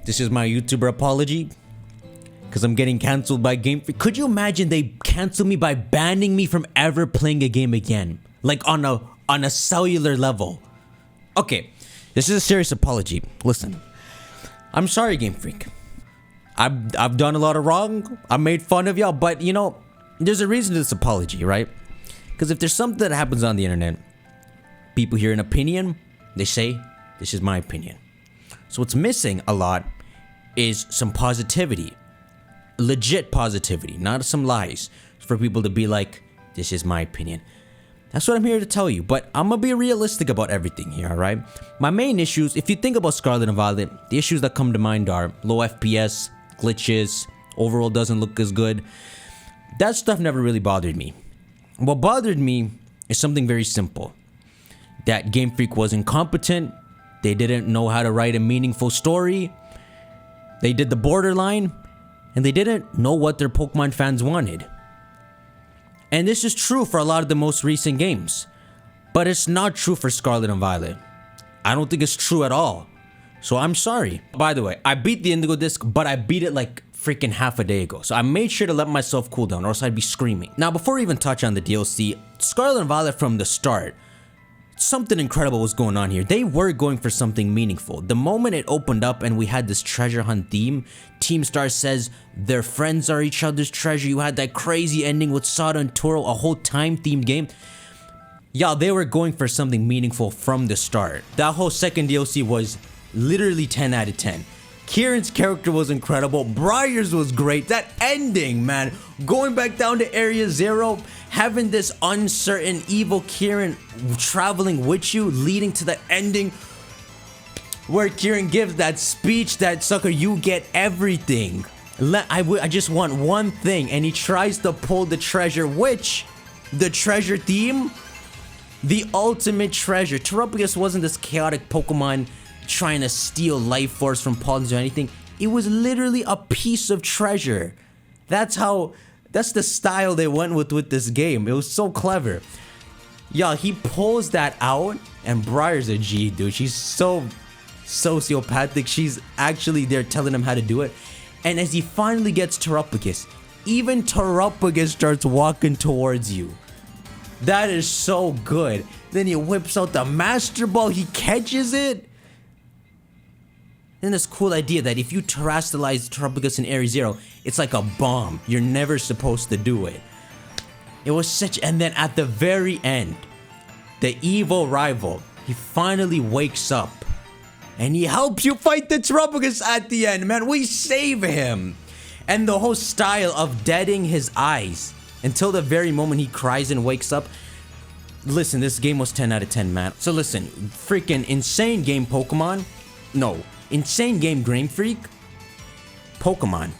This is my YouTuber apology. Because I'm getting cancelled by Game Freak. Could you imagine they cancel me by banning me from ever playing a game again? Like on a cellular level. Okay, this is a serious apology. Listen, I'm sorry, Game Freak. I've done a lot of wrong. I made fun of y'all, but you know, there's a reason to this apology, right? Because if there's something that happens on the internet, people hear an opinion, they say, this is my opinion. So what's missing a lot is some positivity. Legit positivity, not some lies. For people to be like, this is my opinion. That's what I'm here to tell you, but I'm gonna be realistic about everything here, alright? My main issues, if you think about Scarlet and Violet, the issues that come to mind are low FPS, glitches, overall doesn't look as good. That stuff never really bothered me. What bothered me is something very simple. That Game Freak was incompetent, they didn't know how to write a meaningful story, they did the borderline, and they didn't know what their Pokemon fans wanted. And this is true for a lot of the most recent games. But it's not true for Scarlet and Violet. I don't think it's true at all. So I'm sorry. By the way, I beat the Indigo disc, but I beat it like freaking half a day ago. So I made sure to let myself cool down or else I'd be screaming. Now before we even touch on the DLC, Scarlet and Violet from the start, something incredible was going on here. They were going for something meaningful. The moment it opened up and we had this treasure hunt theme, Team Star says their friends are each other's treasure. You had that crazy ending with Sada and Toro, a whole time themed game. Y'all, they were going for something meaningful from the start. That whole second DLC was literally 10 out of 10. Kieran's character was incredible. Briar's was great. That ending, man. Going back down to Area Zero, having this uncertain, evil Kieran traveling with you, leading to the ending where Kieran gives that speech that, sucker, you get everything. I just want one thing, and he tries to pull the treasure, which, the treasure theme, the ultimate treasure. Terrapagos wasn't this chaotic Pokemon trying to steal life force from pollens or anything. It was literally a piece of treasure. That's the style they went with this game. It was so clever. Y'all, he pulls that out, and Briar's a G, dude. She's so sociopathic. She's actually there telling him how to do it. And as he finally gets Terrapagos, even Terrapagos starts walking towards you. That is so good. Then he whips out the Master Ball. He catches it. Then this cool idea that if you terrestrialize Terrapagos in Area Zero, it's like a bomb. You're never supposed to do it. It was such, and then at the very end, the evil rival, he finally wakes up. And he helps you fight the Terrapagos at the end, man. We save him. And the whole style of deading his eyes until the very moment he cries and wakes up. Listen, this game was 10 out of 10, man. So listen, freaking insane game Pokemon. No. Insane game Game Freak, Pokemon,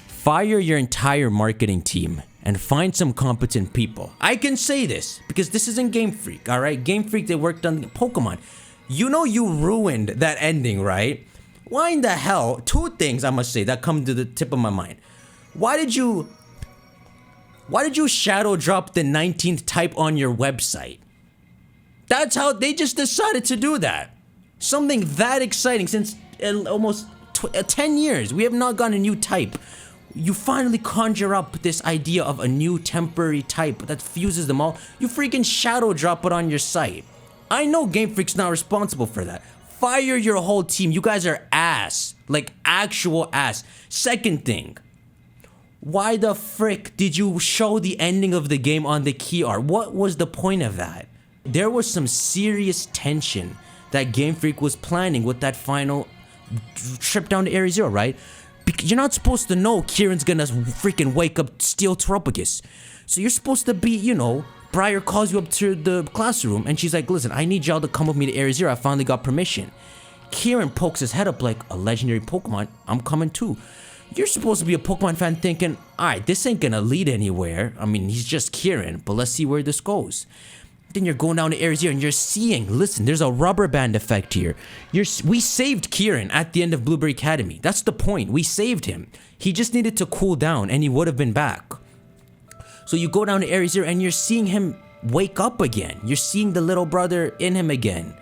fire your entire marketing team and find some competent people. I can say this because this isn't Game Freak, alright? Game Freak, they worked on Pokemon. You know you ruined that ending, right? Why in the hell, two things I must say that come to the tip of my mind. Why did you shadow drop the 19th type on your website? That's how they just decided to do that. Something that exciting since almost 10 years. We have not gotten a new type. You finally conjure up this idea of a new temporary type that fuses them all. You freaking shadow drop it on your site. I know Game Freak's not responsible for that. Fire your whole team. You guys are ass. Like actual ass. Second thing. Why the frick did you show the ending of the game on the key art? What was the point of that? There was some serious tension that Game Freak was planning with that final trip down to Area Zero, right? Because you're not supposed to know Kieran's gonna freaking wake up, steal Terrapagos. So you're supposed to be, you know, Briar calls you up to the classroom and she's like, listen, I need y'all to come with me to Area Zero. I finally got permission. Kieran pokes his head up like, a legendary Pokemon, I'm coming too. You're supposed to be a Pokemon fan thinking, alright, this ain't gonna lead anywhere. I mean, he's just Kieran, but let's see where this goes. Then you're going down to Area Zero and you're seeing, listen, there's a rubber band effect here. We saved Kieran at the end of Blueberry Academy. That's the point. We saved him. He just needed to cool down and he would have been back. So you go down to Area Zero and you're seeing him wake up again. You're seeing the little brother in him again.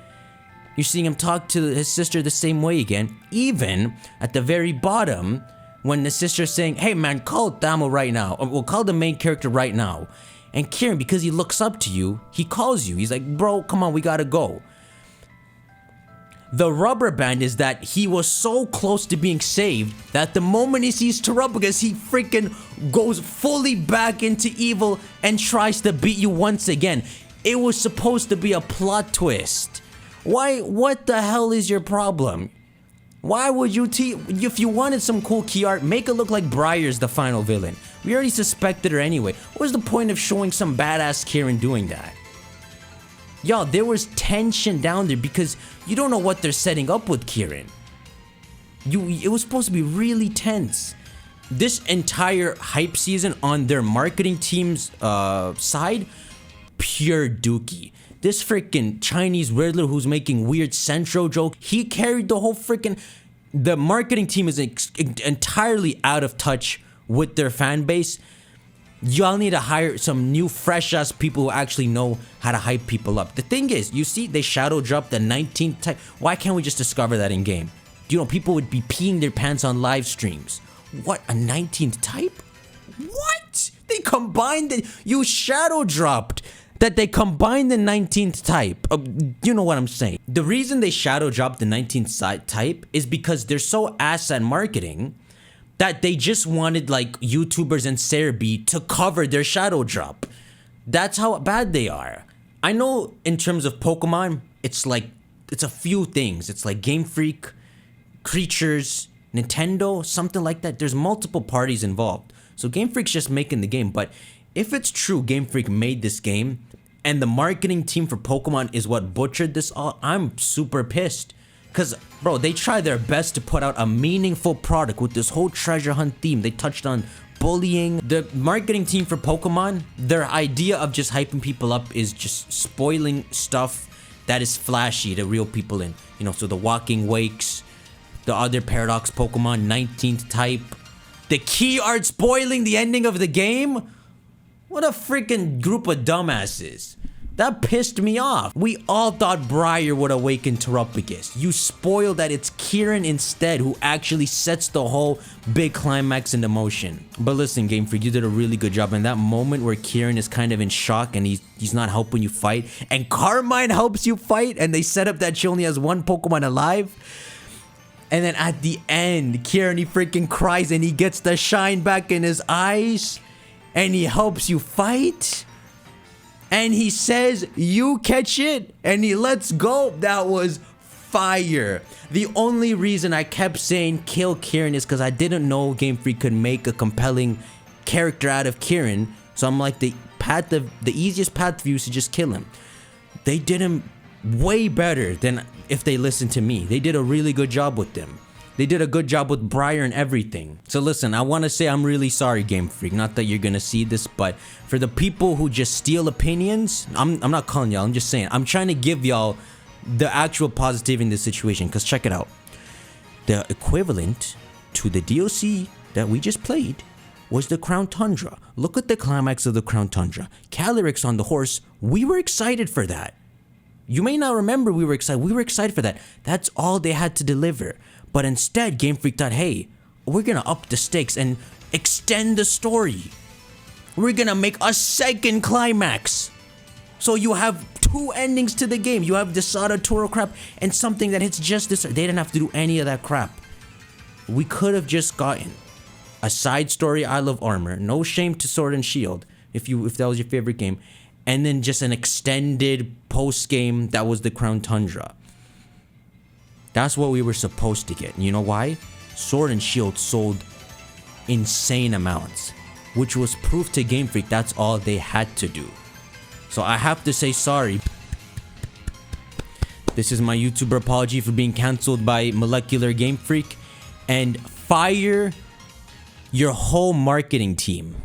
You're seeing him talk to his sister the same way again. Even at the very bottom, when the sister's saying, hey man, call Damo right now. Or we'll call the main character right now. And Kieran, because he looks up to you, he calls you. He's like, bro, come on, we gotta go. The rubber band is that he was so close to being saved that the moment he sees Terubagus, he freaking goes fully back into evil and tries to beat you once again. It was supposed to be a plot twist. Why? What the hell is your problem? Why would you if you wanted some cool key art, make it look like Briar's the final villain. We already suspected her anyway. What was the point of showing some badass Kieran doing that? Y'all, there was tension down there because you don't know what they're setting up with Kieran. It was supposed to be really tense. This entire hype season on their marketing team's side, pure dookie. This freaking Chinese Riddler who's making weird Centro joke, he carried the whole freaking... The marketing team is entirely out of touch with their fan base. Y'all need to hire some new fresh ass people who actually know how to hype people up. The thing is, you see they shadow dropped the 19th type. Why can't we just discover that in game? You know, people would be peeing their pants on live streams. What, a 19th type? What? They combined it. You shadow dropped that they combined the 19th type. You know what I'm saying. The reason they shadow dropped the 19th type is because they're so ass at marketing that they just wanted like YouTubers and Cerebi to cover their shadow drop. That's how bad they are. I know in terms of Pokemon, it's a few things. It's like Game Freak, Creatures, Nintendo, something like that. There's multiple parties involved. So Game Freak's just making the game. But if it's true Game Freak made this game and the marketing team for Pokemon is what butchered this all, I'm super pissed. Because, bro, they tried their best to put out a meaningful product with this whole treasure hunt theme. They touched on bullying. The marketing team for Pokemon, their idea of just hyping people up is just spoiling stuff that is flashy to reel people in. You know, so the Walking Wakes, the other Paradox Pokemon, 19th type. The key art spoiling the ending of the game? What a freaking group of dumbasses. That pissed me off. We all thought Briar would awaken Terubagus. You spoiled that it's Kieran instead who actually sets the whole big climax into motion. But listen, Game Freak, you did a really good job. In that moment where Kieran is kind of in shock and he's not helping you fight, and Carmine helps you fight, and they set up that she only has one Pokemon alive. And then at the end, Kieran, he freaking cries and he gets the shine back in his eyes. And he helps you fight. And he says, you catch it. And he lets go. That was fire. The only reason I kept saying kill Kieran is because I didn't know Game Freak could make a compelling character out of Kieran. So I'm like, the easiest path for you is to just kill him. They did him way better than if they listened to me. They did a really good job with them. They did a good job with Briar and everything. So listen, I want to say I'm really sorry, Game Freak. Not that you're going to see this, but for the people who just steal opinions, I'm not calling y'all. I'm just saying. I'm trying to give y'all the actual positivity in this situation. Because check it out. The equivalent to the DLC that we just played was the Crown Tundra. Look at the climax of the Crown Tundra. Calyrex on the horse. We were excited for that. You may not remember we were excited. We were excited for that. That's all they had to deliver. But instead, Game Freak thought, hey, we're gonna up the stakes and extend the story. We're gonna make a second climax. So you have two endings to the game. You have the Sada Toro crap and something that hits just this. They didn't have to do any of that crap. We could have just gotten a side story, Isle of Armor, no shame to Sword and Shield, if that was your favorite game, and then just an extended post game that was the Crown Tundra. That's what we were supposed to get. You know why? Sword and Shield sold insane amounts, which was proof to Game Freak that's all they had to do. So I have to say sorry. This is my YouTuber apology for being cancelled by Molecular Game Freak, and fire your whole marketing team.